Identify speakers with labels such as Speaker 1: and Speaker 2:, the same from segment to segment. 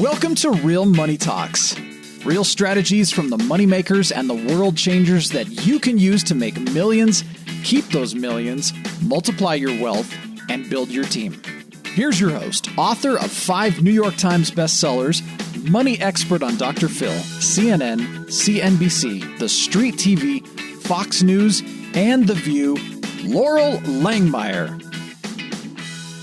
Speaker 1: Welcome to Real Money Talks. Real strategies from the moneymakers and the world changers that you can use to make millions, keep those millions, multiply your wealth, and build your team. Here's your host, author of 5 New York Times bestsellers, money expert on Dr. Phil, CNN, CNBC, The Street TV, Fox News, and The View, Loral Langmeyer.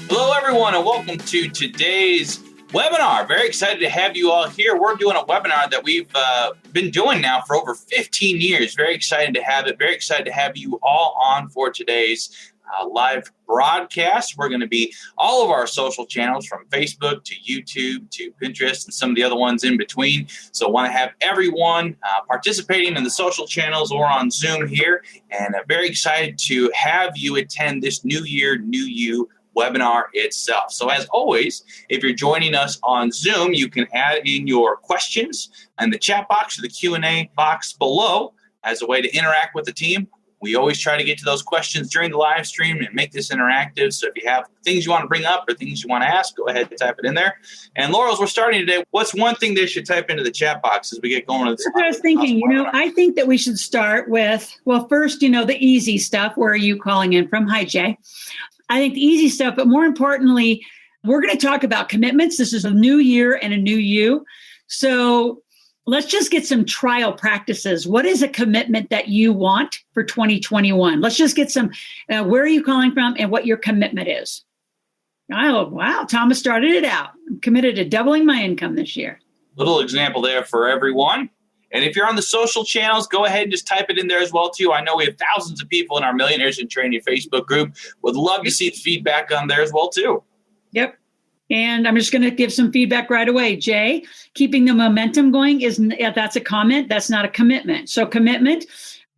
Speaker 2: Hello, everyone, and welcome to today's webinar. Very excited to have you all here. We're doing a webinar that we've been doing now for over 15 years. Very excited to have it. Very excited to have you all on for today's live broadcast. We're going to be all of our social channels from Facebook to YouTube to Pinterest and some of the other ones in between. So I want to have everyone participating in the social channels or on Zoom here. And I'm very excited to have you attend this New Year, New You webinar itself. So as always, if you're joining us on Zoom, you can add in your questions in the chat box or the Q&A box below as a way to interact with the team. We always try to get to those questions during the live stream and make this interactive. So if you have things you want to bring up or things you want to ask, go ahead and type it in there. And Laurel, as we're starting today, what's one thing they should type into the chat box as we get going?
Speaker 3: That's what I was thinking. I think that we should start with, first, the easy stuff. Where are you calling in from? Hi, Jay. I think the easy stuff, but more importantly, we're going to talk about commitments. This is a new year and a new you. So let's just get some trial practices. What is a commitment that you want for 2021? Let's just get some, where are you calling from and what your commitment is. Oh, wow. Thomas started it out. I'm committed to doubling my income this year.
Speaker 2: Little example there for everyone. And if you're on the social channels, go ahead and just type it in there as well, too. I know we have thousands of people in our Millionaires in Training Facebook group. Would love to see the feedback on there as well, too. Yep.
Speaker 3: And I'm just going to give some feedback right away. Jay, keeping the momentum going, that's a comment. That's not a commitment. So commitment,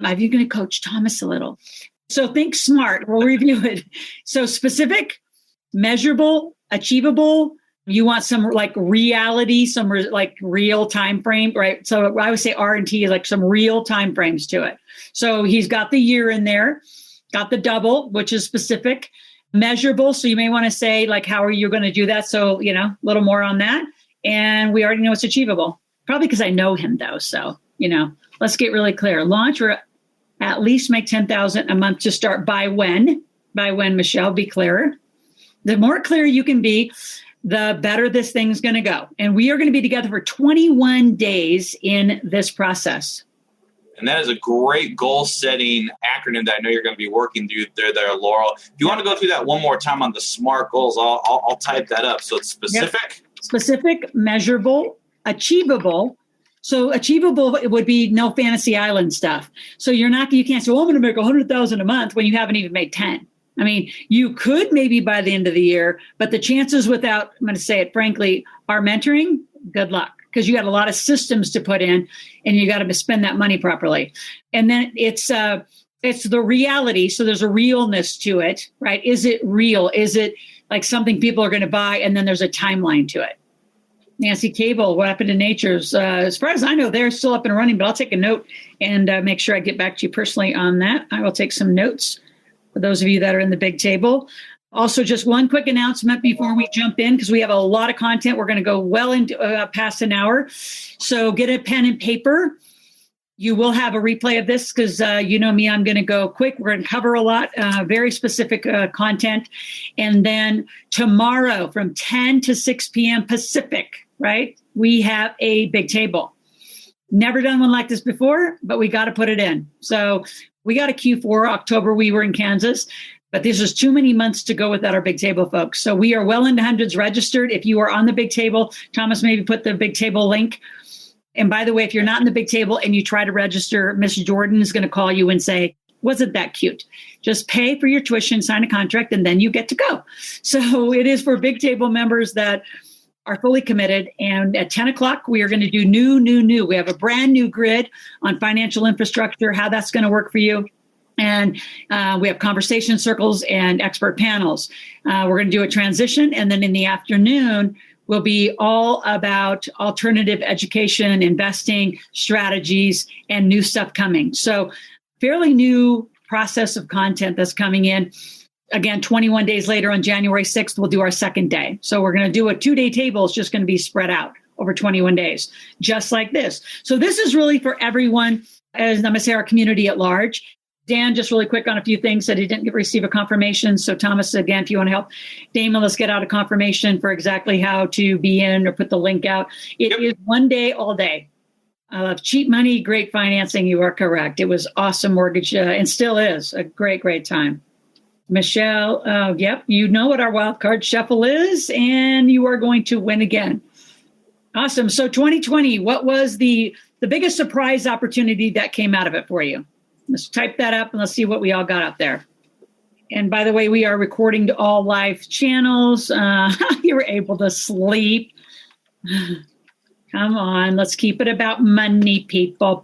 Speaker 3: I'm going to coach Thomas a little. So think smart. We'll review it. So specific, measurable, achievable. You want some like reality, some like real time frame, right? So I would say R&T is like some real time frames to it. So he's got the year in there, got the double, which is specific, measurable. So you may want to say like, how are you going to do that? So, a little more on that. And we already know it's achievable, probably because I know him though. So, let's get really clear. Launch or at least make 10,000 a month to start. By when, Michelle, be clearer. The more clear you can be, the better this thing's going to go. And we are going to be together for 21 days in this process.
Speaker 2: And that is a great goal-setting acronym that I know you're going to be working through there, Laurel. If you want to go through that one more time on the SMART goals, I'll type that up. So it's specific.
Speaker 3: Yep. Specific, measurable, achievable. So achievable, it would be no fantasy island stuff. So you can't say, I'm going to make 100,000 a month when you haven't even made 10. I mean, you could maybe by the end of the year, but the chances without, I'm going to say it frankly, our mentoring, good luck, because you got a lot of systems to put in and you got to spend that money properly. And then it's the reality. So there's a realness to it, right? Is it real? Is it like something people are going to buy? And then there's a timeline to it. Nancy Cable, What Happened to Nature's, as far as I know, they're still up and running, but I'll take a note and make sure I get back to you personally on that. I will take some notes for those of you that are in the big table. Also, just one quick announcement before we jump in, because we have a lot of content. We're going to go well into past an hour. So get a pen and paper. You will have a replay of this because you know me, I'm going to go quick. We're going to cover a lot, very specific content. And then tomorrow from 10 to 6 p.m. Pacific, right? We have a big table. Never done one like this before, but we got to put it in. So we got a Q4 October. We were in Kansas, but this was too many months to go without our big table, folks. So we are well into hundreds registered. If you are on the big table, Thomas, maybe put the big table link. And by the way, if you're not in the big table and you try to register, Miss Jordan is going to call you and say, wasn't that cute? Just pay for your tuition, sign a contract, and then you get to go. So it is for big table members that are fully committed. And at 10 o'clock, we are going to do new. We have a brand new grid on financial infrastructure, how that's going to work for you. And we have conversation circles and expert panels. We're going to do a transition. And then in the afternoon, will be all about alternative education, investing, strategies, and new stuff coming. So fairly new process of content that's coming in. Again, 21 days later on January 6th, we'll do our second day. So we're going to do a 2-day table. It's just going to be spread out over 21 days, just like this. So this is really for everyone, as I'm going to say, our community at large. Dan, just really quick on a few things, said he didn't receive a confirmation. So Thomas, again, if you want to help Damon, let's get out a confirmation for exactly how to be in or put the link out. It is 1 day, all day. Cheap money, great financing. You are correct. It was awesome mortgage and still is a great, great time. Michelle, yep, you know what our wild card shuffle is, and you are going to win again. Awesome. So 2020, what was the biggest surprise opportunity that came out of it for you? Let's type that up and let's see what we all got up there. And by the way, we are recording to all live channels. You were able to sleep. Come on, let's keep it about money, people.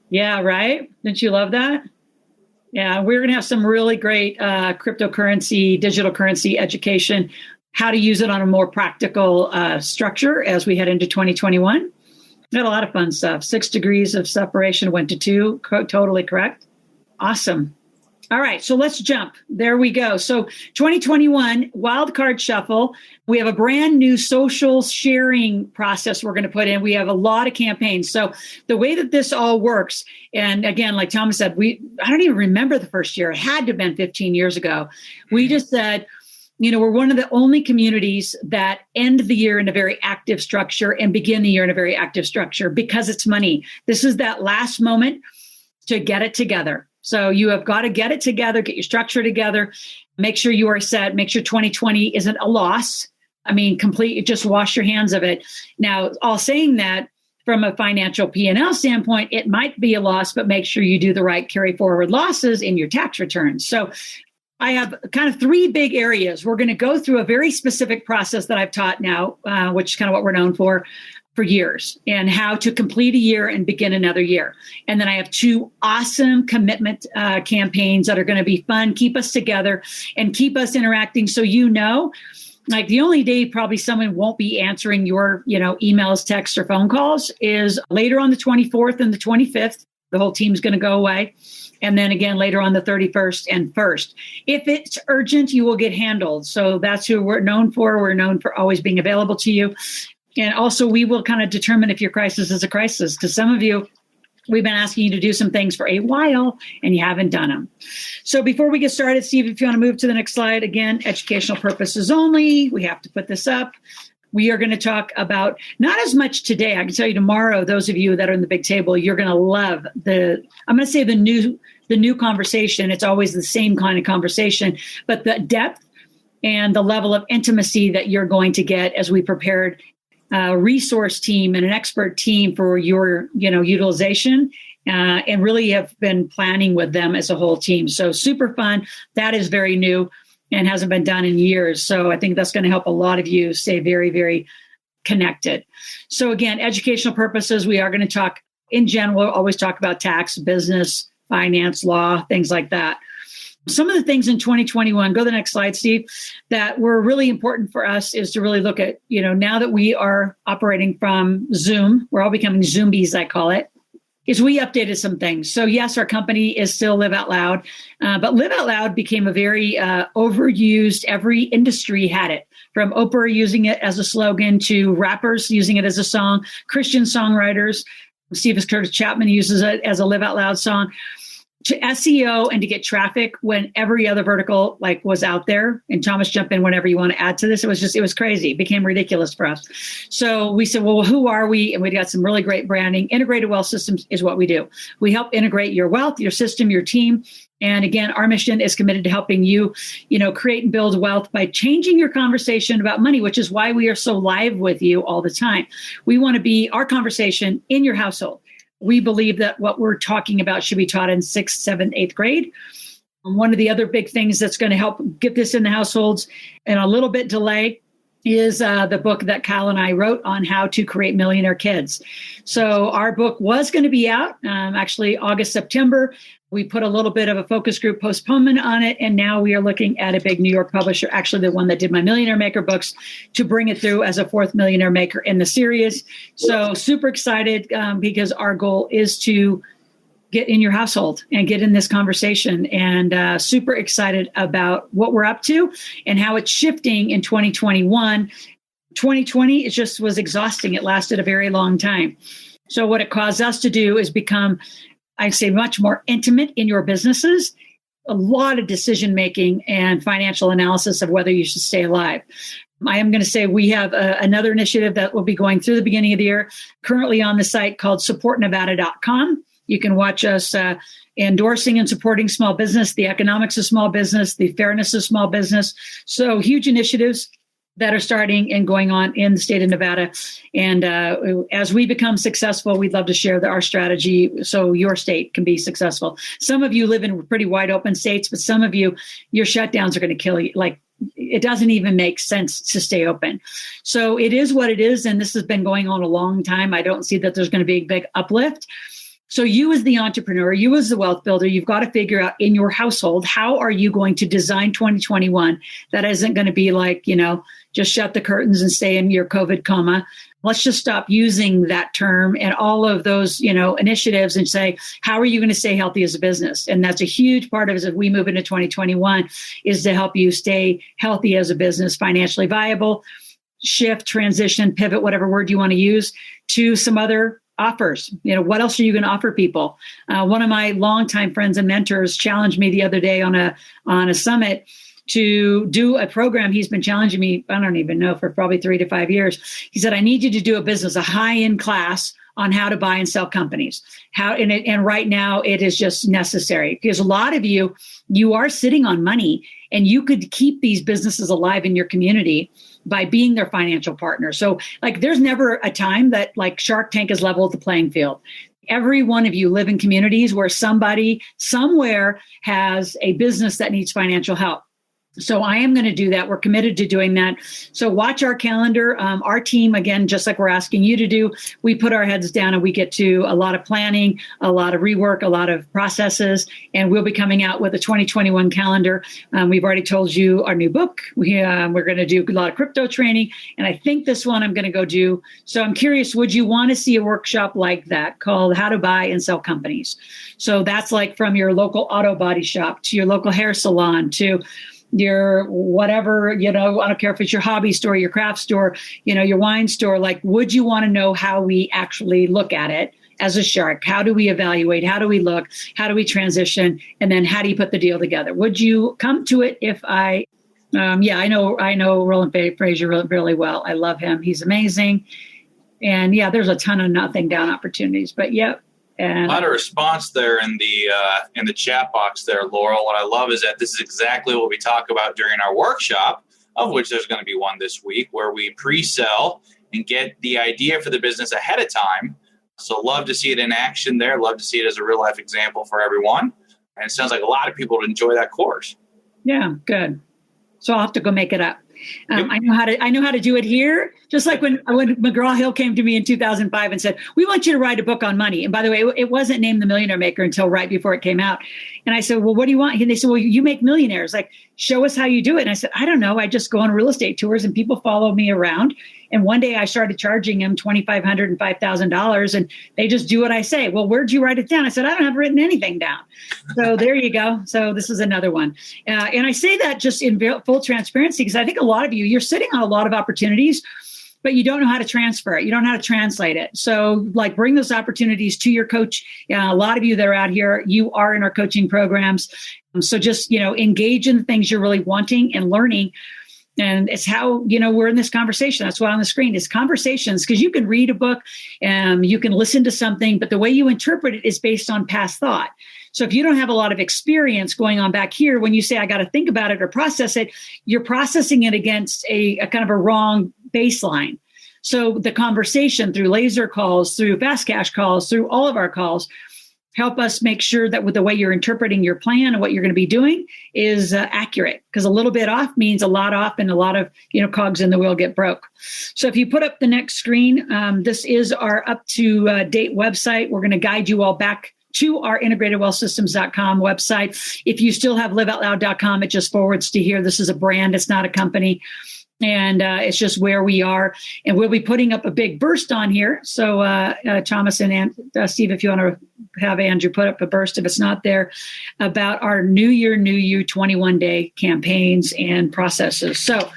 Speaker 3: Yeah, right? Didn't you love that? Yeah, we're going to have some really great cryptocurrency, digital currency education, how to use it on a more practical structure as we head into 2021. Got a lot of fun stuff. 6 degrees of separation went to 2. Totally correct. Awesome. All right, so let's jump. There we go. So 2021 wildcard shuffle. We have a brand new social sharing process we're going to put in. We have a lot of campaigns. So the way that this all works, and again, like Thomas said, I don't even remember the first year. It had to have been 15 years ago. We just said, we're one of the only communities that end the year in a very active structure and begin the year in a very active structure because it's money. This is that last moment to get it together. So you have got to get it together, get your structure together, make sure you are set, make sure 2020 isn't a loss. Just wash your hands of it. Now, all saying that, from a financial P&L standpoint, it might be a loss, but make sure you do the right carry forward losses in your tax returns. So I have kind of 3 big areas. We're going to go through a very specific process that I've taught now, which is kind of what we're known for years, and how to complete a year and begin another year. And then I have 2 awesome commitment campaigns that are going to be fun, keep us together and keep us interacting. So, like the only day probably someone won't be answering your, emails, texts, or phone calls is later on the 24th and the 25th. The whole team's going to go away. And then again, later on the 31st and 1st. If it's urgent, you will get handled. So that's who we're known for. We're known for always being available to you. And also, we will kind of determine if your crisis is a crisis, because some of you, we've been asking you to do some things for a while and you haven't done them. So before we get started, Steve, if you want to move to the next slide, again, educational purposes only. We have to put this up. We are going to talk about not as much today. I can tell you tomorrow, those of you that are in the big table, you're going to love the new conversation. It's always the same kind of conversation, but the depth and the level of intimacy that you're going to get as we prepared a resource team and an expert team for your, utilization, and really have been planning with them as a whole team. So super fun. That is very new and hasn't been done in years. So I think that's going to help a lot of you stay very, very connected. So again, educational purposes, we are going to talk in general, we'll always talk about tax, business, finance, law, things like that. Some of the things in 2021, go to the next slide, Steve, that were really important for us is to really look at, now that we are operating from Zoom, we're all becoming Zoombies, I call it, is we updated some things. So yes, our company is still Live Out Loud, but Live Out Loud became a very overused, every industry had it, from Oprah using it as a slogan to rappers using it as a song, Christian songwriters, Steve Curtis Chapman uses it as a Live Out Loud song, to SEO and to get traffic when every other vertical was out there. And Thomas, jump in whenever you want to add to this. It was crazy. It became ridiculous for us. So we said, well, who are we? And we got some really great branding. Integrated Wealth Systems is what we do. We help integrate your wealth, your system, your team. And again, our mission is committed to helping you, create and build wealth by changing your conversation about money, which is why we are so live with you all the time. We want to be our conversation in your household. We believe that what we're talking about should be taught in 6th, 7th, 8th grade. One of the other big things that's going to help get this in the households in a little bit delay is the book that Kyle and I wrote on how to create millionaire kids. So our book was going to be out actually August, September. We put a little bit of a focus group postponement on it. And now we are looking at a big New York publisher, actually the one that did my Millionaire Maker books, to bring it through as a 4th Millionaire Maker in the series. So super excited because our goal is to get in your household and get in this conversation, and super excited about what we're up to and how it's shifting in 2021 2020, it just was exhausting. It lasted a very long time. So what it caused us to do is become, I'd say, much more intimate in your businesses, a lot of decision-making and financial analysis of whether you should stay alive. I am going to say we have another initiative that will be going through the beginning of the year, currently on the site called supportnevada.com. You can watch us endorsing and supporting small business, the economics of small business, the fairness of small business. So huge initiatives that are starting and going on in the state of Nevada. And as we become successful, we'd love to share our strategy so your state can be successful. Some of you live in pretty wide open states, but some of you, your shutdowns are going to kill you. Like, it doesn't even make sense to stay open. So it is what it is. And this has been going on a long time. I don't see that there's going to be a big uplift. So you as the entrepreneur, you as the wealth builder, you've got to figure out in your household, how are you going to design 2021 that isn't going to be like, just shut the curtains and stay in your COVID coma. Let's just stop using that term and all of those, initiatives and say, how are you going to stay healthy as a business? And that's a huge part of it as we move into 2021 is to help you stay healthy as a business, financially viable, shift, transition, pivot, whatever word you want to use, to some other offers. What else are you going to offer people? One of my longtime friends and mentors challenged me the other day on a summit to do a program. He's been challenging me, I don't even know, for probably 3 to 5 years. He said, I need you to do a high-end class on how to buy and sell companies. And right now it is just necessary because a lot of you are sitting on money and you could keep these businesses alive in your community by being their financial partner. So there's never a time that Shark Tank has leveled the playing field. Every one of you live in communities where somebody somewhere has a business that needs financial help. So I am going to do that. We're committed to doing that. So watch our calendar. Our team, again, just like we're asking you to do, we put our heads down and we get to a lot of planning, a lot of rework, a lot of processes, and we'll be coming out with a 2021 calendar. We've already told you our new book. We're going to do a lot of crypto training, and I think this one I'm going to go do. So I'm curious, would you want to see a workshop like that called How to Buy and Sell Companies? So that's like from your local auto body shop to your local hair salon to your whatever, I don't care if it's your hobby store, your craft store, your wine store. Would you want to know how we actually look at it as a shark? How do we evaluate? How do we look? How do we transition? And then how do you put the deal together? Would you come to it if I know Roland Frazier really well. I love him. He's amazing. And there's a ton of nothing down opportunities, but and
Speaker 2: a lot of response there in the chat box there, Loral. What I love is that this is exactly what we talk about during our workshop, of which there's going to be one this week, where we pre-sell and get the idea for the business ahead of time. So love to see it in action there. Love to see it as a real life example for everyone. And it sounds like a lot of people would enjoy that course.
Speaker 3: Yeah, good. So I'll have to go make it up. I know how to do it here. Just like when McGraw-Hill came to me in 2005 and said, we want you to write a book on money. And by the way, it wasn't named The Millionaire Maker until right before it came out. And I said, well, what do you want? And they said, well, you make millionaires. Show us how you do it. And I said, I don't know. I just go on real estate tours and people follow me around. And one day I started charging them $2,500 and $5,000 and they just do what I say. Well, where'd you write it down? I said, I don't have written anything down. So there you go. So this is another one. And I say that just in full transparency, because I think a lot of you, you're sitting on a lot of opportunities, but you don't know how to transfer it. You don't know how to translate it. So bring those opportunities to your coach. A lot of you that are out here, you are in our coaching programs. So just, engage in the things you're really wanting and learning. And it's how, we're in this conversation. That's why on the screen is conversations, because you can read a book and you can listen to something, but the way you interpret it is based on past thought. So if you don't have a lot of experience going on back here, when you say, I got to think about it or process it, you're processing it against a kind of a wrong baseline. So the conversation through laser calls, through fast cash calls, through all of our calls, help us make sure that with the way you're interpreting your plan and what you're going to be doing is accurate, because a little bit off means a lot off and a lot of, cogs in the wheel get broke. So if you put up the next screen, this is our up to date website. We're going to guide you all back to our integratedwealthsystems.com website. If you still have liveoutloud.com, it just forwards to here. This is a brand. It's not a company. And it's just where we are. And we'll be putting up a big burst on here. So Thomas and Steve, if you want to have Andrew put up a burst, if it's not there, about our New Year 21-day campaigns and processes. So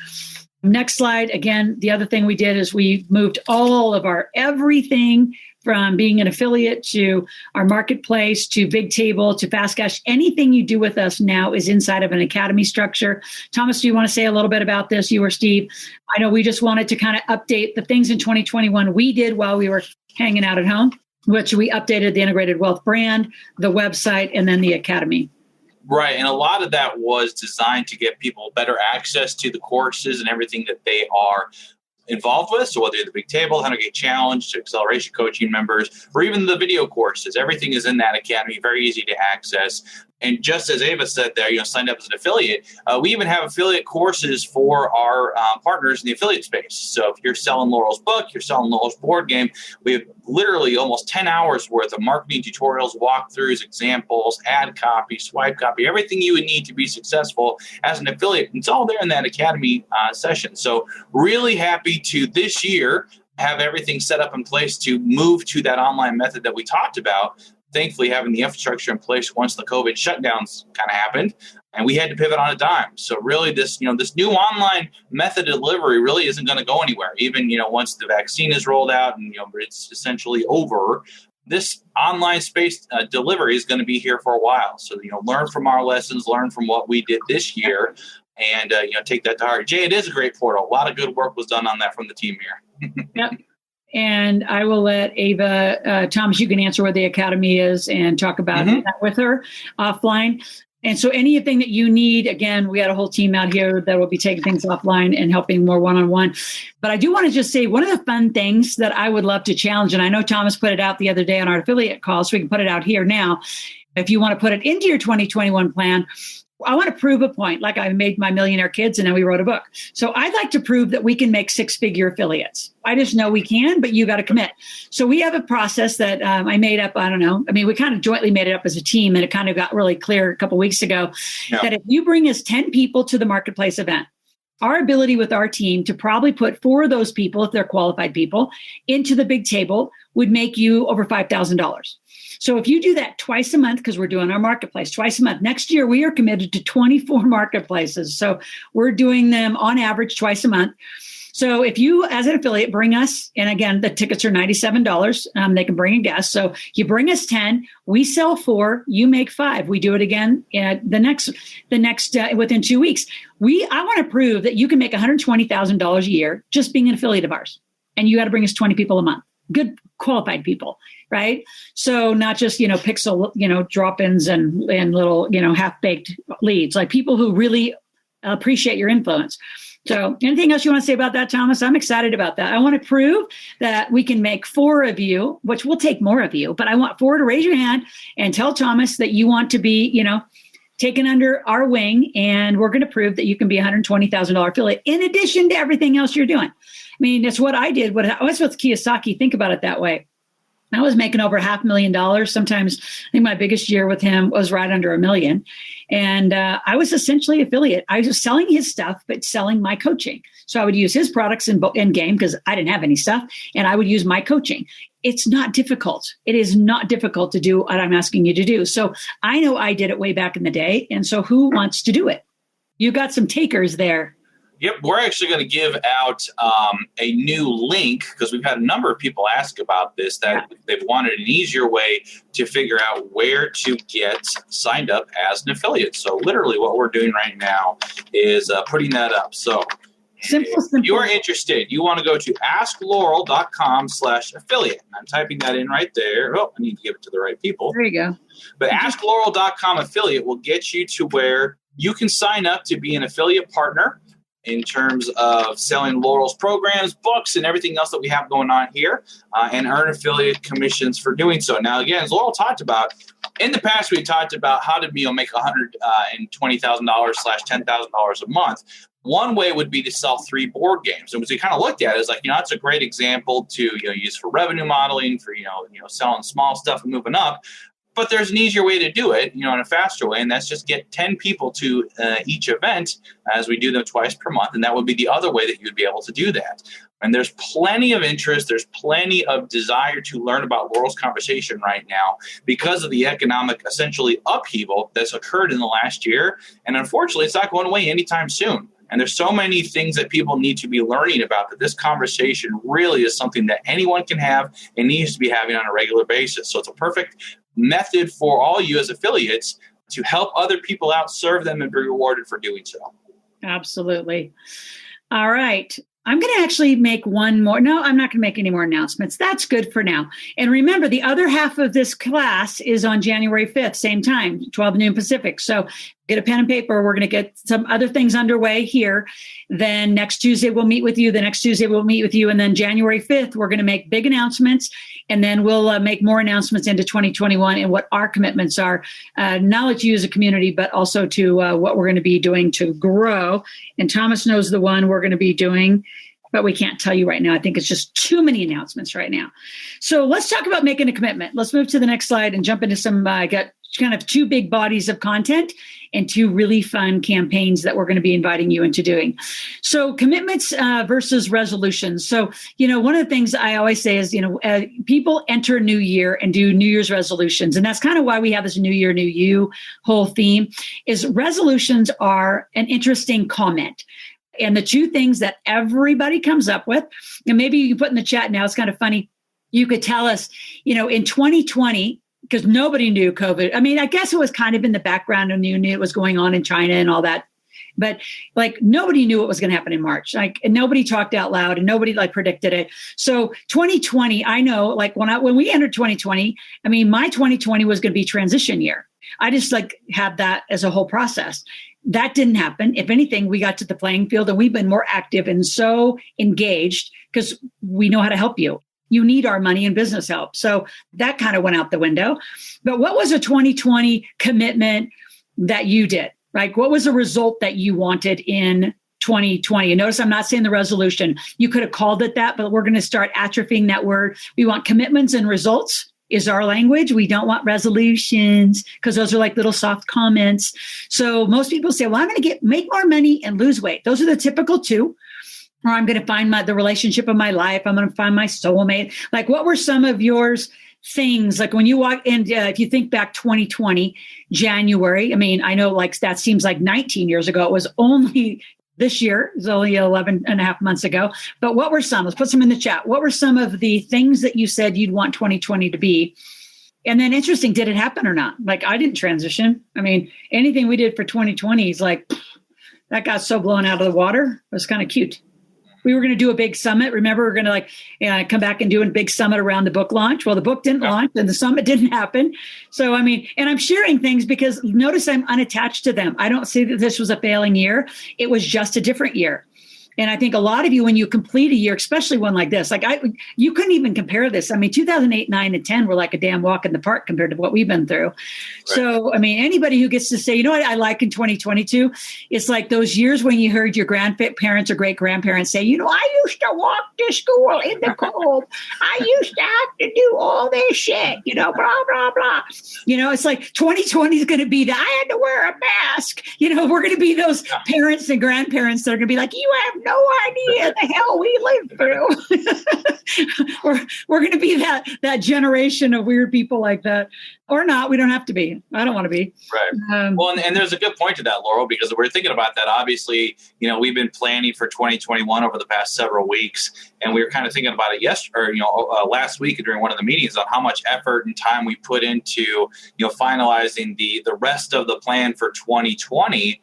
Speaker 3: Next slide. Again, the other thing we did is we moved all of our everything from being an affiliate to our marketplace to Big Table to Fast Cash. Anything you do with us now is inside of an academy structure. Thomas, do you want to say a little bit about this? You or Steve? I know we just wanted to kind of update the things in 2021 we did while we were hanging out at home, which we updated the Integrated Wealth brand, the website, and then the academy.
Speaker 2: Right. And a lot of that was designed to get people better access to the courses and everything that they are involved with. So whether you're the Big Table, 100K Challenge, to Acceleration Coaching members, or even the video courses, everything is in that academy, very easy to access. And just as Ava said there, signed up as an affiliate, we even have affiliate courses for our partners in the affiliate space. So if you're selling Loral's book, you're selling Loral's board game, we have literally almost 10 hours worth of marketing tutorials, walkthroughs, examples, ad copy, swipe copy, everything you would need to be successful as an affiliate. It's all there in that academy session. So really happy to this year have everything set up in place to move to that online method that we talked about. Thankfully, having the infrastructure in place once the COVID shutdowns kind of happened, and we had to pivot on a dime. So really, this new online method of delivery really isn't going to go anywhere. Even once the vaccine is rolled out and it's essentially over, this online space delivery is going to be here for a while. So learn from our lessons, learn from what we did this year, and take that to heart. Jay, it is a great portal. A lot of good work was done on that from the team here.
Speaker 3: Yep. And I will let Ava, Thomas, you can answer where the academy is and talk about that with her offline. And so anything that you need, again, we got a whole team out here that will be taking things offline and helping more one-on-one. But I do want to just say one of the fun things that I would love to challenge, and I know Thomas put it out the other day on our affiliate call, so we can put it out here now. If you want to put it into your 2021 plan, I want to prove a point, like I made my Millionaire Kids and then we wrote a book. So I'd like to prove that we can make six-figure affiliates. I just know we can, but you got to commit. So we have a process that I made up. I don't know. I mean, we kind of jointly made it up as a team, and it kind of got really clear a couple of weeks ago that if you bring us 10 people to the marketplace event, our ability with our team to probably put 4 of those people, if they're qualified people, into the Big Table would make you over $5,000. So if you do that twice a month, because we're doing our marketplace twice a month, next year we are committed to 24 marketplaces. So we're doing them on average twice a month. So if you, as an affiliate, bring us, and again, the tickets are $97. They can bring a guest. So you bring us 10, we sell 4, you make 5. We do it again the next within 2 weeks. I want to prove that you can make $120,000 a year just being an affiliate of ours, and you got to bring us 20 people a month, good qualified people, right? So not just pixel drop-ins and little half-baked leads, like people who really appreciate your influence. So anything else you want to say about that, Thomas? I'm excited about that. I want to prove that we can make 4 of you, which we'll take more of you, but I want 4 to raise your hand and tell Thomas that you want to be, taken under our wing, and we're going to prove that you can be a $120,000 affiliate in addition to everything else you're doing. I mean, it's what I did. What I was with Kiyosaki. Think about it that way. I was making over $500,000. Sometimes I think my biggest year with him was right under $1 million. And I was essentially affiliate. I was selling his stuff, but selling my coaching. So I would use his products in game because I didn't have any stuff, and I would use my coaching. It's not difficult. It is not difficult to do what I'm asking you to do. So I know I did it way back in the day. And so who wants to do it? You got some takers there.
Speaker 2: Yep, we're actually going to give out a new link because we've had a number of people ask about this, that they've wanted an easier way to figure out where to get signed up as an affiliate. So literally what we're doing right now is putting that up. So
Speaker 3: simple.
Speaker 2: If you are interested, you want to go to askloral.com/affiliate. I'm typing that in right there. Oh, I need to give it to the right people.
Speaker 3: There you go.
Speaker 2: But askloral.com/affiliate will get you to where you can sign up to be an affiliate partner in terms of selling Loral's programs, books, and everything else that we have going on here, and earn affiliate commissions for doing so. Now, again, as Loral talked about, in the past, we talked about how to make $120,000/$10,000 a month. One way would be to sell 3 board games. And what we kind of looked at is that's a great example to use for revenue modeling, for selling small stuff and moving up. But there's an easier way to do it, in a faster way, and that's just get 10 people to each event as we do them twice per month, and that would be the other way that you'd be able to do that. And there's plenty of interest, there's plenty of desire to learn about Loral's conversation right now because of the economic, essentially, upheaval that's occurred in the last year, and unfortunately, it's not going away anytime soon. And there's so many things that people need to be learning about that this conversation really is something that anyone can have and needs to be having on a regular basis. So it's a perfect method for all you as affiliates to help other people out, serve them, and be rewarded for doing so.
Speaker 3: Absolutely. All right. I'm going to actually make one more. No, I'm not going to make any more announcements. That's good for now. And remember, the other half of this class is on January 5th, same time, 12 noon Pacific. So get a pen and paper. We're going to get some other things underway here. Then next Tuesday, we'll meet with you. The next Tuesday, we'll meet with you. And then January 5th, we're going to make big announcements. And then we'll make more announcements into 2021 and what our commitments are, not only to you as a community, but also to what we're going to be doing to grow. And Thomas knows the one we're going to be doing, but we can't tell you right now. I think it's just too many announcements right now. So let's talk about making a commitment. Let's move to the next slide and jump into some, got kind of two big bodies of content and two really fun campaigns that we're going to be inviting you into doing. So commitments versus resolutions. So, one of the things I always say is, people enter a new year and do New Year's resolutions. And that's kind of why we have this New Year, New You whole theme is resolutions are an interesting comment. And the two things that everybody comes up with, and maybe you can put in the chat now, it's kind of funny. You could tell us, in 2020, because nobody knew COVID. I mean, I guess it was kind of in the background and you knew it was going on in China and all that. But nobody knew what was going to happen in March. And nobody talked out loud and nobody predicted it. So 2020, I know when we entered 2020, I mean, my 2020 was going to be transition year. I just had that as a whole process. That didn't happen. If anything, we got to the playing field and we've been more active and so engaged because we know how to help you. You need our money and business help. So that kind of went out the window. But what was a 2020 commitment that you did? What was the result that you wanted in 2020? And notice I'm not saying the resolution. You could have called it that, but we're going to start atrophying that word. We want commitments and results is our language. We don't want resolutions because those are little soft comments. So most people say, well, I'm going to make more money and lose weight. Those are the typical two. Or I'm going to find the relationship of my life. I'm going to find my soulmate. What were some of yours things? When you walk in, if you think back 2020, January, I mean, I know that seems like 19 years ago. It was only this year. It was only 11 and a half months ago. But what were some? Let's put some in the chat. What were some of the things that you said you'd want 2020 to be? And then interesting, did it happen or not? I didn't transition. I mean, anything we did for 2020 is that got so blown out of the water. It was kind of cute. We were going to do a big summit. Remember, we were going to come back and do a big summit around the book launch. Well, the book didn't launch and the summit didn't happen. So, I mean, and I'm sharing things because notice I'm unattached to them. I don't see that this was a failing year. It was just a different year. And I think a lot of you, when you complete a year, especially one like this, you couldn't even compare this. I mean, 2008, 9, and 10 were like a damn walk in the park compared to what we've been through. Right. So, I mean, anybody who gets to say, you know what I like in 2022, it's like those years when you heard your grandparents or great grandparents say, I used to walk to school in the cold. I used to have to do all this shit, blah, blah, blah. It's like 2020 is going to be I had to wear a mask. We're going to be those parents and grandparents that are going to be like, you have no idea the hell we lived through. we're going to be that generation of weird people like that, or not. We don't have to be. I don't want to be.
Speaker 2: Right. Well, and there's a good point to that, Loral, because we're thinking about that. Obviously, we've been planning for 2021 over the past several weeks, and we were kind of thinking about it last week during one of the meetings on how much effort and time we put into finalizing the rest of the plan for 2020.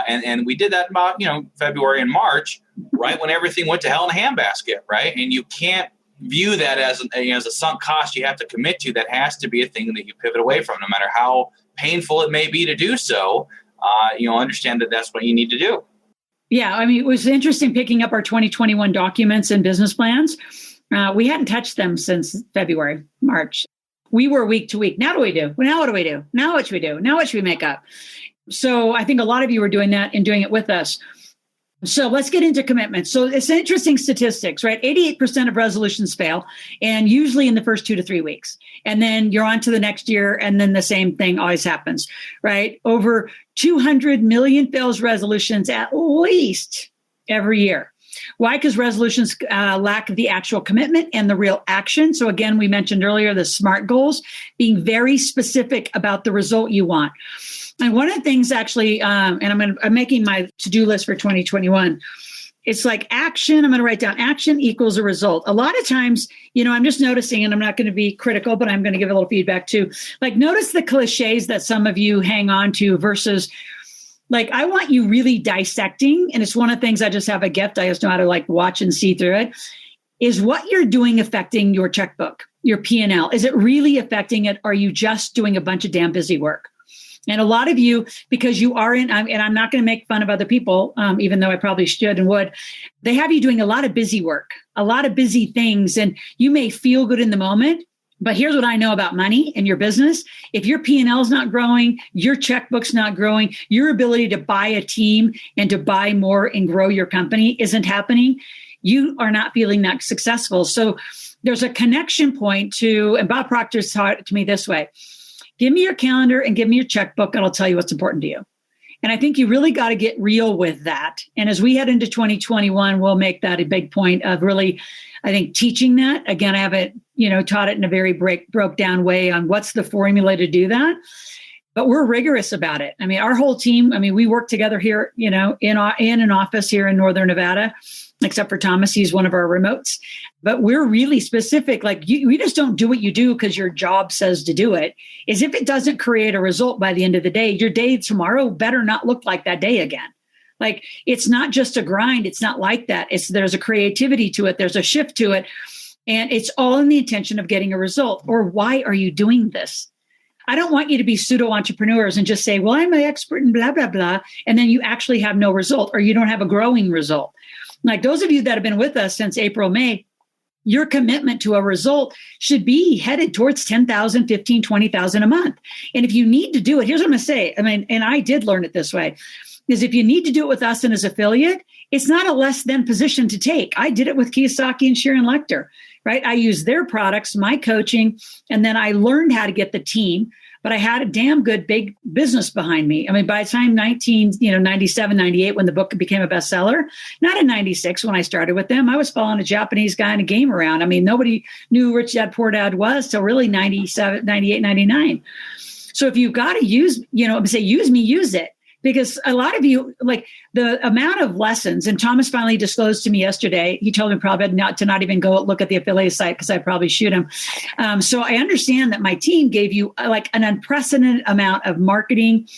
Speaker 2: And we did that about, February and March, right when everything went to hell in a handbasket, right? And you can't view that as a sunk cost you have to commit to. That has to be a thing that you pivot away from, no matter how painful it may be to do so. Understand that that's what you need to do.
Speaker 3: Yeah, I mean, it was interesting picking up our 2021 documents and business plans. We hadn't touched them since February, March. We were week to week. Now what do we do? Now what do we do? Now what should we do? Now what should we make up? So I think a lot of you are doing that and doing it with us. So let's get into commitments. So it's interesting statistics, right? 88% of resolutions fail, and usually in the first 2 to 3 weeks. And then you're on to the next year, and then the same thing always happens, right? Over 200 million fails resolutions at least every year. Why? Because resolutions lack the actual commitment and the real action. So again, we mentioned earlier the SMART goals, being very specific about the result you want. And one of the things actually, and I'm making my to-do list for 2021. It's like action. I'm going to write down action equals a result. A lot of times, I'm just noticing, and I'm not going to be critical, but I'm going to give a little feedback too. Like, notice the cliches that some of you hang on to versus, like, I want you really dissecting. And it's one of the things I just have a gift. I just know how to like watch and see through it. Is what you're doing affecting your checkbook, your P&L? Is it really affecting it? Or are you just doing a bunch of damn busy work? And a lot of you, because you are and I'm not going to make fun of other people, even though I probably should and would, they have you doing a lot of busy work, a lot of busy things. And you may feel good in the moment, but here's what I know about money and your business. If your P&L is not growing, your checkbook's not growing, your ability to buy a team and to buy more and grow your company isn't happening, you are not feeling that successful. So there's a connection point to, and Bob Proctor's taught it to me this way. Give me your calendar and give me your checkbook, and I'll tell you what's important to you. And I think you really got to get real with that. And as we head into 2021, we'll make that a big point of really, I think, teaching that. Again, I haven't, taught it in a very broke down way on what's the formula to do that. But we're rigorous about it. I mean, our whole team, we work together here, in an office here in Northern Nevada, except for Thomas. He's one of our remotes. But we're really specific. Like, we just don't do what you do because your job says to do it. Is if it doesn't create a result by the end of the day, your day tomorrow better not look like that day again. Like, it's not just a grind. It's not like that. There's a creativity to it. There's a shift to it. And it's all in the intention of getting a result. Or why are you doing this? I don't want you to be pseudo entrepreneurs and just say, well, I'm an expert in blah, blah, blah. And then you actually have no result, or you don't have a growing result. Like those of you that have been with us since April, May, your commitment to a result should be headed towards 10,000, 15, 20,000 a month. And if you need to do it, here's what I'm going to say. And I did learn it this way, is if you need to do it with us and as affiliate, it's not a less than position to take. I did it with Kiyosaki and Sharon Lechter, right? I used their products, my coaching, and then I learned how to get the team. But I had a damn good big business behind me. By the time 97, 98, when the book became a bestseller, not in 96 when I started with them, I was following a Japanese guy in a game around. Nobody knew who Rich Dad Poor Dad was till really 97, 98, 99. So if you've got to use, say, use me, use it. Because a lot of you, like the amount of lessons, and Thomas finally disclosed to me yesterday, he told me probably not even go look at the affiliate site because I'd probably shoot him. So I understand that my team gave you like an unprecedented amount of marketing,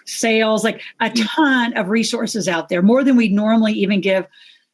Speaker 3: sales, like a ton of resources out there, more than we'd normally even give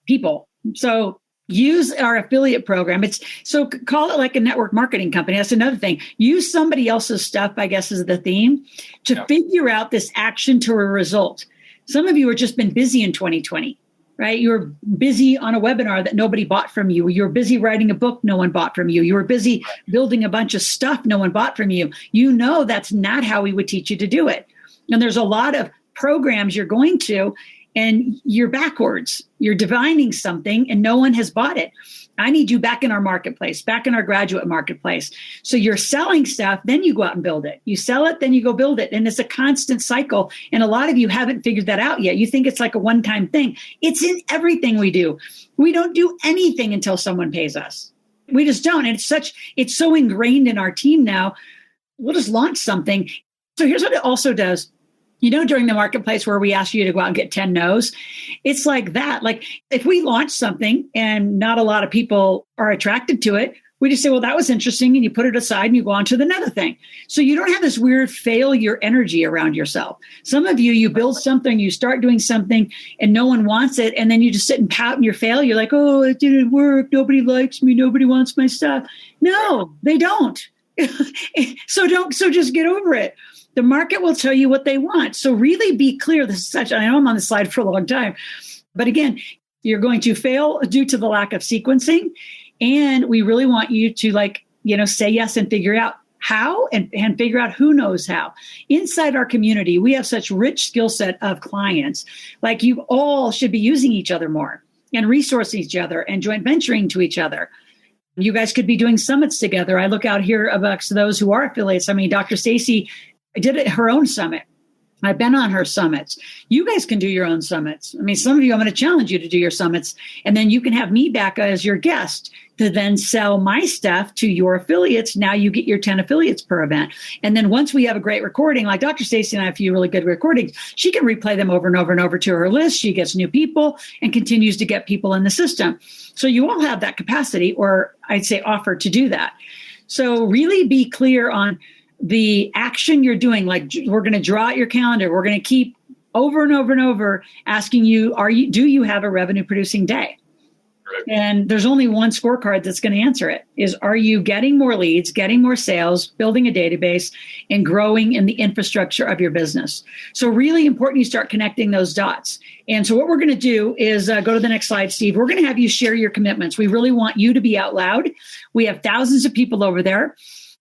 Speaker 3: people. So use our affiliate program. So call it like a network marketing company. That's another thing. Use somebody else's stuff, I guess, is the theme to figure out this action to a result. Some of you have just been busy in 2020, right? You were busy on a webinar that nobody bought from you. You were busy writing a book no one bought from you. You were busy building a bunch of stuff no one bought from you. That's not how we would teach you to do it. And there's a lot of programs you're going to, and you're backwards. You're divining something and no one has bought it. I need you back in our marketplace, back in our graduate marketplace. So you're selling stuff, then you go out and build it. You sell it, then you go build it. And it's a constant cycle. And a lot of you haven't figured that out yet. You think it's like a one-time thing. It's in everything we do. We don't do anything until someone pays us. We just don't. And it's so ingrained in our team now. We'll just launch something. So here's what it also does. During the marketplace where we ask you to go out and get 10 no's, it's like that. Like if we launch something and not a lot of people are attracted to it, we just say, well, that was interesting. And you put it aside and you go on to the another thing. So you don't have this weird failure energy around yourself. Some of you build something, you start doing something and no one wants it. And then you just sit and pout in your failure. You're like, oh, it didn't work. Nobody likes me. Nobody wants my stuff. No, they don't. So just get over it. The market will tell you what they want. So really be clear. I know I'm on the slide for a long time, but again, you're going to fail due to the lack of sequencing. And we really want you to say yes and figure out how and figure out who knows how. Inside our community, we have such rich skill set of clients. Like you all should be using each other more and resourcing each other and joint venturing to each other. You guys could be doing summits together. I look out here amongst those who are affiliates. Dr. Stacy did her own summit. I've been on her summits. You guys can do your own summits. I mean, some of you, I'm going to challenge you to do your summits, and then you can have me back as your guest to then sell my stuff to your affiliates. Now you get your 10 affiliates per event. And then once we have a great recording, like Dr. Stacy and I have a few really good recordings, she can replay them over and over and over to her list. She gets new people and continues to get people in the system. So you all have that capacity, or I'd say offer to do that. So really be clear on the action you're doing. Like, we're going to draw out your calendar. We're going to keep over and over and over asking you, do you have a revenue producing day? Right. And there's only one scorecard that's going to answer it, is, are you getting more leads, getting more sales, building a database, and growing in the infrastructure of your business? So really important you start connecting those dots. And so what we're going to do is go to the next slide, Steve. We're going to have you share your commitments. We really want you to be out loud. We have thousands of people over there.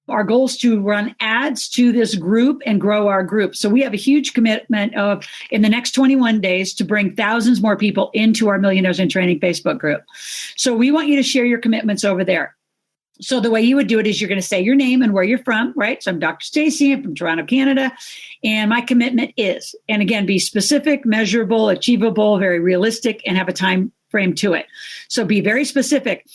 Speaker 3: Our goal is to run ads to this group and grow our group. So we have a huge commitment of, in the next 21 days, to bring thousands more people into our Millionaires in Training Facebook group. So we want you to share your commitments over there. So the way you would do it is you're going to say your name and where you're from, right? So I'm Dr. Stacy. I'm from Toronto, Canada. And my commitment is, and again, be specific, measurable, achievable, very realistic, and have a time frame to it. So be very specific.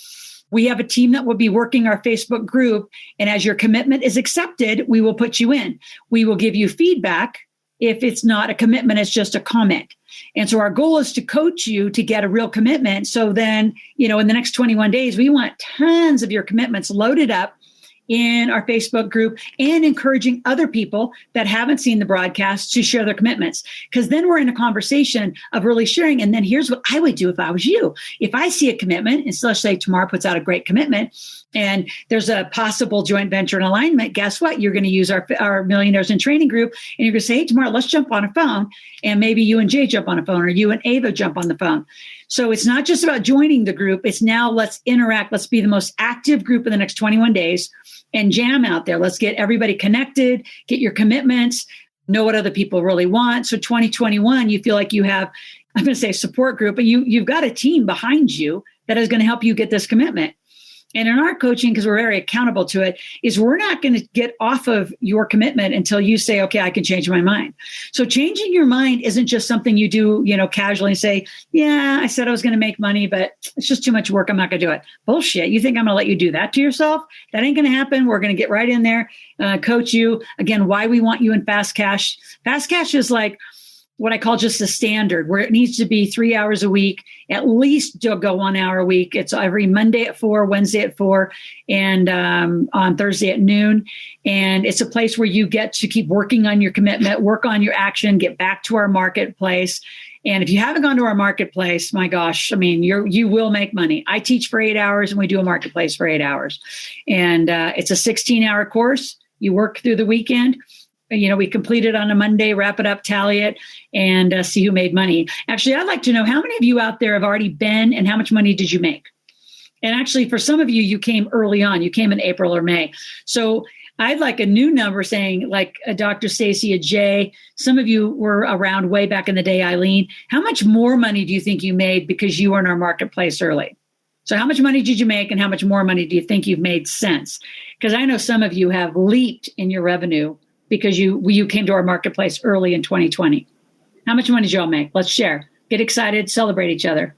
Speaker 3: We have a team that will be working our Facebook group. And as your commitment is accepted, we will put you in. We will give you feedback if it's not a commitment, it's just a comment. And so our goal is to coach you to get a real commitment. So then, in the next 21 days, we want tons of your commitments loaded up in our Facebook group, and encouraging other people that haven't seen the broadcast to share their commitments. Because then we're in a conversation of really sharing. And then here's what I would do if I was you. If I see a commitment, and so let's say Tamar puts out a great commitment, and there's a possible joint venture and alignment, guess what? You're going to use our Millionaires in Training group, and you're going to say, hey, Tamar, let's jump on a phone. And maybe you and Jay jump on a phone, or you and Ava jump on the phone. So it's not just about joining the group. It's now let's interact. Let's be the most active group in the next 21 days and jam out there. Let's get everybody connected, get your commitments, know what other people really want. So 2021, you feel like you have, I'm going to say support group, but you've got a team behind you that is going to help you get this commitment. And in our coaching, because we're very accountable to it, is we're not going to get off of your commitment until you say, okay, I can change my mind. So changing your mind isn't just something you do, casually and say, yeah, I said I was going to make money, but it's just too much work. I'm not going to do it. Bullshit. You think I'm going to let you do that to yourself? That ain't going to happen. We're going to get right in there, coach you. Again, why we want you in fast cash. Fast cash is like what I call just the standard, where it needs to be 3 hours a week, at least go 1 hour a week. It's every Monday at 4, Wednesday at 4, and on Thursday at noon. And it's a place where you get to keep working on your commitment, work on your action, get back to our marketplace. And if you haven't gone to our marketplace, my gosh, I mean, you will make money. I teach for 8 hours and we do a marketplace for 8 hours. And it's a 16-hour course. You work through the weekend. We complete it on a Monday, wrap it up, tally it, and see who made money. Actually, I'd like to know how many of you out there have already been, and how much money did you make? And actually, for some of you, you came early on. You came in April or May. So I'd like a new number saying, like a Dr. Stacy, a Jay. Some of you were around way back in the day, Eileen. How much more money do you think you made because you were in our marketplace early? So how much money did you make, and how much more money do you think you've made since? Because I know some of you have leaped in your revenue because you came to our marketplace early in 2020. How much money did y'all make? Let's share. Get excited, celebrate each other.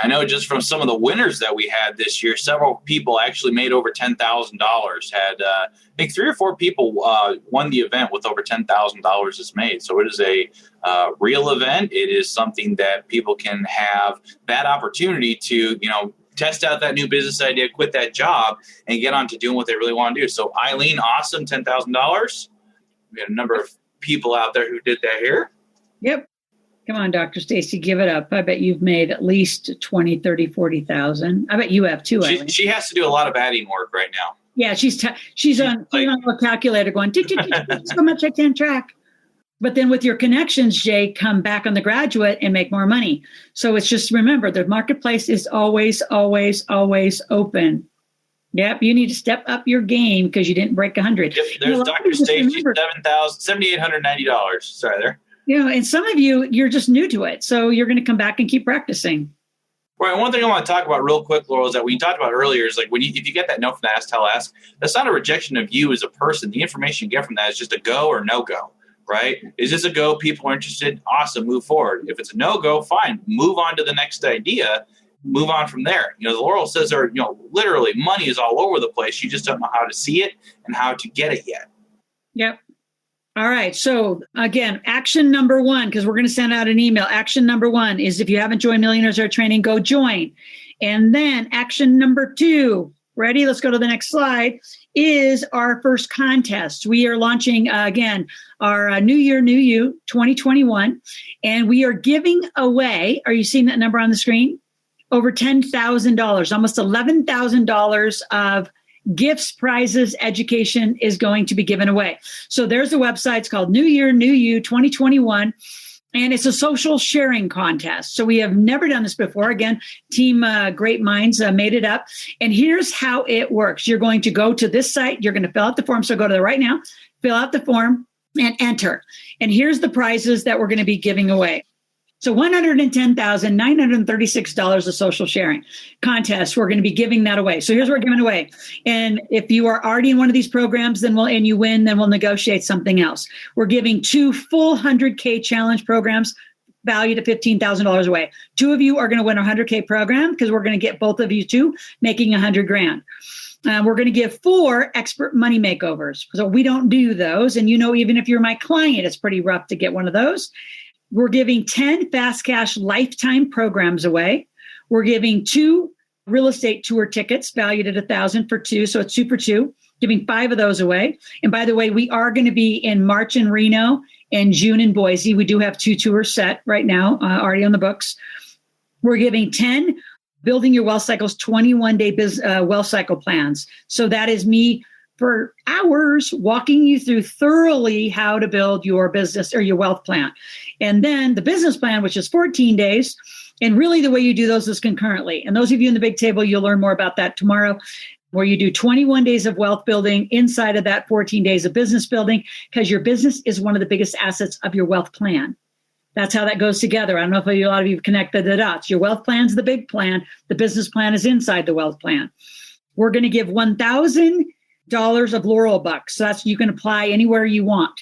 Speaker 2: I know just from some of the winners that we had this year, several people actually made over $10,000. I think 3 or 4 people won the event with over $10,000 is made. So it is a real event. It is something that people can have that opportunity to, test out that new business idea, quit that job, and get on to doing what they really want to do. So Eileen, awesome, $10,000. We got a number of people out there who did that here.
Speaker 3: Yep. Come on, Dr. Stacy, give it up. I bet you've made at least 20, 30, 40,000. I bet you have too.
Speaker 2: She has to do a lot of adding work right now.
Speaker 3: Yeah, she's on a calculator going, so much I can't track. But then with your connections, Jay, come back on the graduate and make more money. So it's just, remember, the marketplace is always, always, always open. Yep, you need to step up your game because you didn't break 100.
Speaker 2: Yep, there's Dr. Stacy, $7,890. Sorry there.
Speaker 3: And some of you, you're just new to it. So you're going to come back and keep practicing.
Speaker 2: Right. One thing I want to talk about real quick, Loral, is that we talked about earlier is like if you get that no from the ask, tell, ask, that's not a rejection of you as a person. The information you get from that is just a go or no go. right? Is this a go? People are interested. Awesome. Move forward. If it's a no-go, fine. Move on to the next idea. Move on from there. The Loral says literally money is all over the place. You just don't know how to see it and how to get it yet.
Speaker 3: Yep. All right. So again, action number 1, because we're going to send out an email. Action number 1 is if you haven't joined Millionaires Are Training, go join. And then action number 2, ready? Let's go to the next slide, is our first contest. We are launching, again, our New Year, New You 2021. And we are giving away, are you seeing that number on the screen? Over $10,000, almost $11,000 of gifts, prizes, education is going to be given away. So there's a website. It's called New Year, New You 2021. And it's a social sharing contest. So we have never done this before. Again, team Great Minds made it up. And here's how it works. You're going to go to this site. You're going to fill out the form. So go to the right now, fill out the form and enter. And here's the prizes that we're going to be giving away. So $110,936 of social sharing contest. We're going to be giving that away. So here's what we're giving away. And if you are already in one of these programs, and you win, then we'll negotiate something else. We're giving 2 full 100K challenge programs valued at $15,000 away. 2 of you are going to win a 100K program because we're going to get both of you 2 making $100,000. We're going to give 4 expert money makeovers. So we don't do those. And even if you're my client, it's pretty rough to get one of those. We're giving 10 fast cash lifetime programs away. We're giving 2 real estate tour tickets valued at $1,000 for 2. So it's 2 for 2, giving 5 of those away. And by the way, we are going to be in March in Reno and June in Boise. We do have 2 tours set right now, already on the books. We're giving 10 Building Your Wealth Cycles 21-day wealth cycle plans. So that is me for hours walking you through thoroughly how to build your business or your wealth plan. And then the business plan, which is 14 days. And really the way you do those is concurrently. And those of you in the big table, you'll learn more about that tomorrow, where you do 21 days of wealth building inside of that 14 days of business building, because your business is one of the biggest assets of your wealth plan. That's how that goes together. I don't know if a lot of you have connected the dots. Your wealth plan is the big plan. The business plan is inside the wealth plan. We're going to give $1,000 of Loral bucks. So you can apply anywhere you want.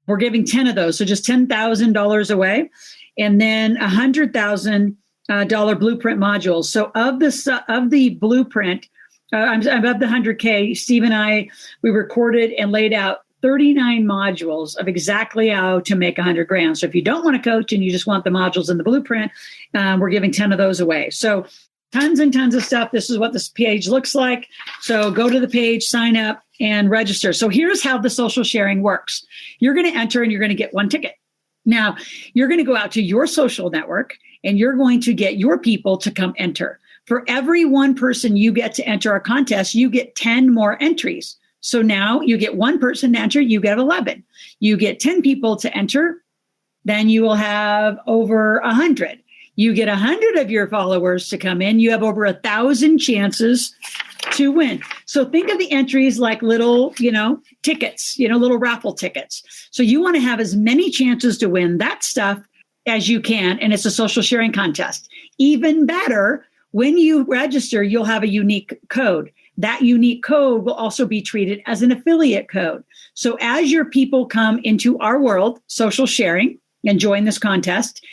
Speaker 3: We're giving 10 of those. So just $10,000 away. And then $100,000 blueprint modules. So of the blueprint, I'm above the 100K, Steve and I, we recorded and laid out 39 modules of exactly how to make $100,000. So if you don't want to coach and you just want the modules in the blueprint, we're giving 10 of those away. So tons and tons of stuff. This is what this page looks like. So go to the page, sign up, and register. So here's how the social sharing works. You're going to enter and you're going to get 1 ticket. Now, you're going to go out to your social network and you're going to get your people to come enter. For every 1 person you get to enter a contest, you get 10 more entries. So now you get 1 person to enter, you get 11. You get 10 people to enter, then you will have over 100. You get 100 of your followers to come in, you have over 1,000 chances to win. So think of the entries like little, tickets, little raffle tickets. So you want to have as many chances to win that stuff as you can. And it's a social sharing contest. Even better, when you register, you'll have a unique code. That unique code will also be treated as an affiliate code. So as your people come into our world, social sharing, and join this contest,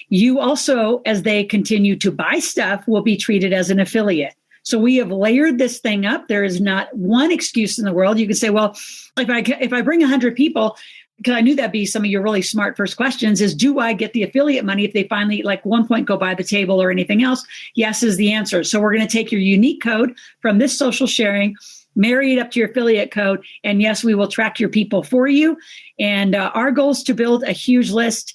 Speaker 3: you also, as they continue to buy stuff, will be treated as an affiliate. So we have layered this thing up. There is not one excuse in the world. You can say, well, if I bring 100 people, because I knew that'd be some of your really smart first questions, is do I get the affiliate money if they finally, like, one point go buy the table or anything else? Yes is the answer. So we're going to take your unique code from this social sharing, marry it up to your affiliate code, and yes, we will track your people for you. And our goal is to build a huge list,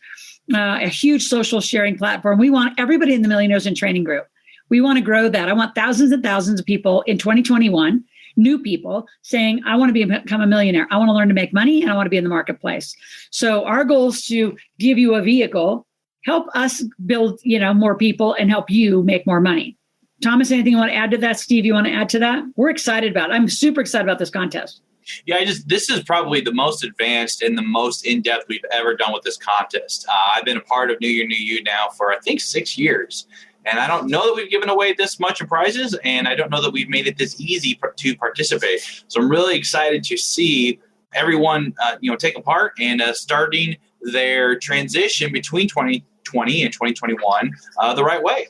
Speaker 3: a huge social sharing platform. We want everybody in the Millionaires in Training group. We want to grow that. I want thousands and thousands of people in 2021, new people saying, I want to become a millionaire. I want to learn to make money and I want to be in the marketplace. So our goal is to give you a vehicle, help us build, more people and help you make more money. Thomas, anything you want to add to that? Steve, you want to add to that? We're excited about it. I'm super excited about this contest.
Speaker 2: Yeah, this is probably the most advanced and the most in-depth we've ever done with this contest. I've been a part of New Year, New You now for, I think, 6 years. And I don't know that we've given away this much in prizes, and I don't know that we've made it this easy to participate. So I'm really excited to see everyone, take a part and starting their transition between 2020 and 2021 the right way.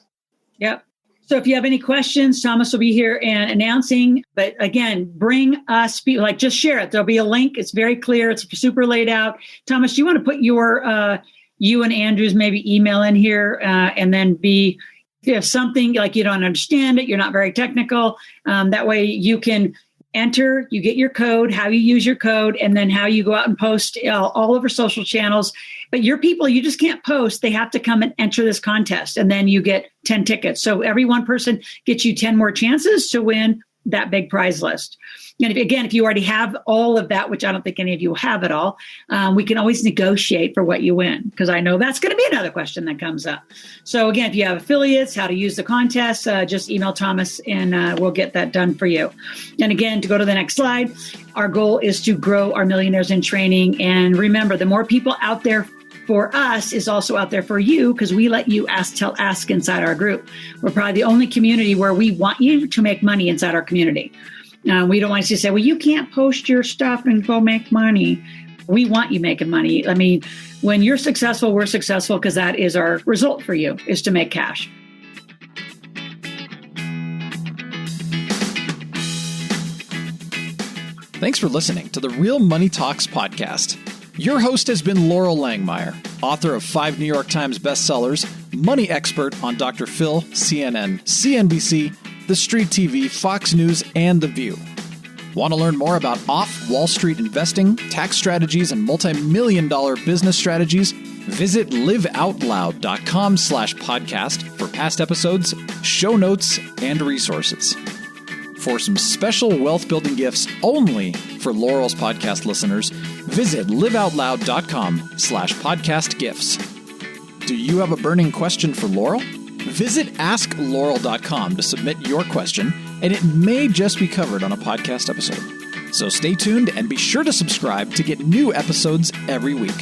Speaker 3: Yep. So if you have any questions, Thomas will be here and announcing. But again, bring us, just share it. There'll be a link. It's very clear. It's super laid out. Thomas, do you want to put your, you and Andrew's maybe email in here and then if you have something like you don't understand it, you're not very technical, that way you can enter, you get your code, how you use your code, and then how you go out and post all over social channels. But your people, you just can't post. They have to come and enter this contest, and then you get 10 tickets. So every one person gets you 10 more chances to win that big prize list. And if you already have all of that, which I don't think any of you have at all, we can always negotiate for what you win, because I know that's going to be another question that comes up. So again, if you have affiliates, how to use the contest, just email Thomas and we'll get that done for you. And again, to go to the next slide, our goal is to grow our Millionaires in Training. And remember, the more people out there for us is also out there for you, because we let you ask inside our group. We're probably the only community where we want you to make money inside our community. We don't want you to say, well, you can't post your stuff and go make money. We want you making money. I mean, when you're successful, we're successful, because that is our result for you, is to make cash.
Speaker 1: Thanks for listening to the Real Money Talks podcast. Your host has been Loral Langmeyer, author of 5 New York Times bestsellers, money expert on Dr. Phil, CNN, CNBC, The Street TV, Fox News, and The View. Want to learn more about off-Wall Street investing, tax strategies, and multi-million-dollar business strategies? Visit liveoutloud.com/podcast for past episodes, show notes, and resources. For some special wealth-building gifts only for Loral's podcast listeners, visit liveoutloud.com/podcast gifts. Do you have a burning question for Loral? Visit askloral.com to submit your question, and it may just be covered on a podcast episode. So stay tuned and be sure to subscribe to get new episodes every week.